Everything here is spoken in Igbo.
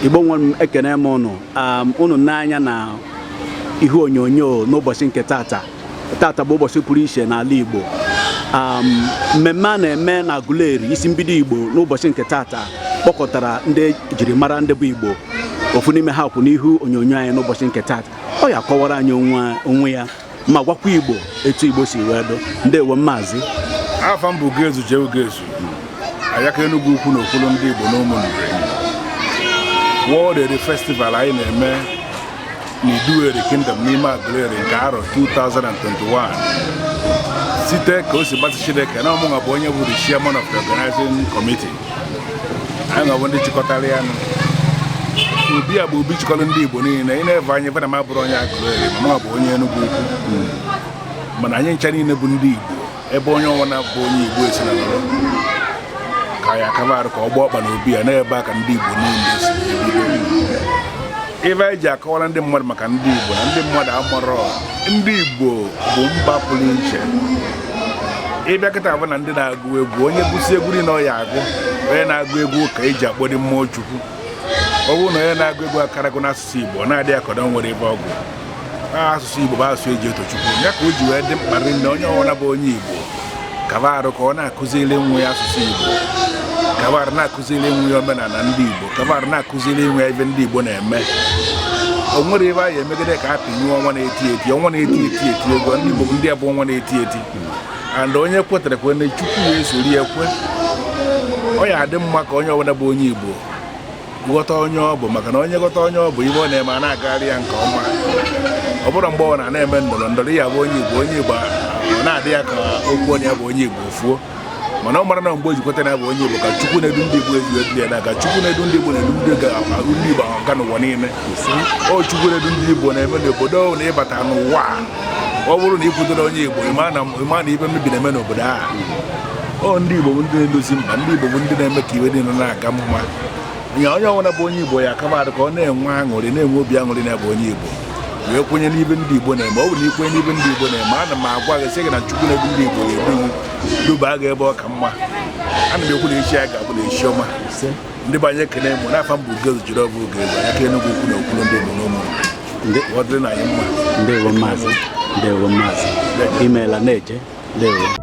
Igbo nwan ekene m unu n'anya na ihe onyonyo n'ụbọchị nke tata bụ ụbọchị pụrụ iche n'ala Igbo. Mmemme a na-eme na Aguleri isi mbido Igbo n'ụbọchị nke tata kpọkọtara ndị jiri mara ndị bụ Igbo. Ofu n'ime ha kwụ n'ihu onyonyo anyị n'ụbọchị nke tata. Ọ ya kọwara anyị onwe ya ma gwakwa Igbo etu Igbo si wee do. Ndewo Maazị. Afa m bụ Ugezu Ugezu. Ayaka Enugu ukwu na okpuru ndị Igbo n'Ụmụnri. World Eri Festival anyị na-eme n'Idueri Kingdom n'ime Aguleri nke arọ 2021 site ka o si gbasị Chineke na ọmụnwa bụ onye bụ the chairman of the organizing committee. Anyị nwa bụ ndị chịkọtara ya nụ. Obi a bụ obi chịkọrọ ndị Igbo niile. Ị na-eve anyị ebe na ma bụrụ onye Aguleri ma mụnwa bụ onye Enugu ukwu, mana anyị ncha niile bụ ndị Igbo ebe onye ọnwa na-abụ onye Igbo esi na nọrọ ka ya akabarụ ka ọ gba ọkpa na obi ya n'ebe a ka ndị Igbo niile si ebido. Ife anyị ji akọwara ndị mmadụ maka ndị Igbo na ndị mmadụ amụrụ ndị Igbo bụ mba pụrụ iche. Ịbịa kịta bụ na ndị na-agụ egwu onye gụsi egwu niile ọ ya agụ, onye na-agụ egwu ka eji akpọ dị mmụọ Chukwu. Ọ bụrụ na onye na-agụ egwu akarago n'asụsụ Igbo na-adịghị akọdọ nwere ebe ọgwụ. Asụsụ Igbo bụ asụsụ eji eto Chukwu. Ya ka o ji wee dị mkpa na onye ọbụla bụ onye Igbo kabarụ ka ọ na-akụziri nwe ya asụsụ Igbo, kabarụ na-akụziri nwe ya omenala ndị Igbo, kabarụ na-akụziri nwe ya ebe ndị Igbo na-eme. O nwere ebe anyị emegide ka apịnyụ ọnwa na-eti eti, ọnwa na-eti ego ndị Igbo ndị a bụ ọnwa na-eti eti. And onye kwetere kwe na Chukwu ya esori ekwe. Ọ ya adị mma ka onye ọbụla bụ onye Igbo ghọta onye ọ bụ, maka na onye ghọta onye ọ bụ ibe ọ na-eme a na-agagharị ya nke ọma. Ọ bụrụ mgbe ọ na-eme ndọrọ ya bụ onye Igbo ọ na-adị ya ka okwu onye ya bụ onye Igbo fuo, mana ọ mara na mgbe o jikweta na bụ onye Igbo ka Chukwu na-edu ndị Igbo ezu ya na ka Chukwu na-edu ndị Igbo na-edu ndị ga-arụ ndị Igbo aga n'ụwa niile. O Chukwu na-edu ndị Igbo na-eme n'obodo na ịbata n'ụwa. Ọ bụrụ na ikwudoro onye Igbo ịma na ibe mmebi na-eme n'obodo ahụ. Ndị Igbo bụ ndị na-edozi mba, ndị Igbo bụ ndị na-eme ka iwe niile na-aga mma. Onye ọbụla bụ onye Igbo ya akamadụ ka ọ na-enwe aṅụrị na-enwe obi aṅụrị na-bụ onye Igbo wee kwenye n'ibe ndị Igbo na-eme. Ọ bụ na ikwenye n'ibe ndị Igbo na-eme, ana m agwa gị sị gị na Chukwu na-edu ndị Igbo ga-edu duba gị ebe ọ ka mma. Ana m ekwu na echi ya ga-abụ na echi ọma. Ndị bụ anyị ekene mụ n'afa m bụ Ugezu Ugezu Ayaka Enugu ukwu na okpuru ndị Igbo n'Ụmụnri. Ọ dịrị na anyị mma. Ndewo Maazị. Imeela na-eje. Ndewo.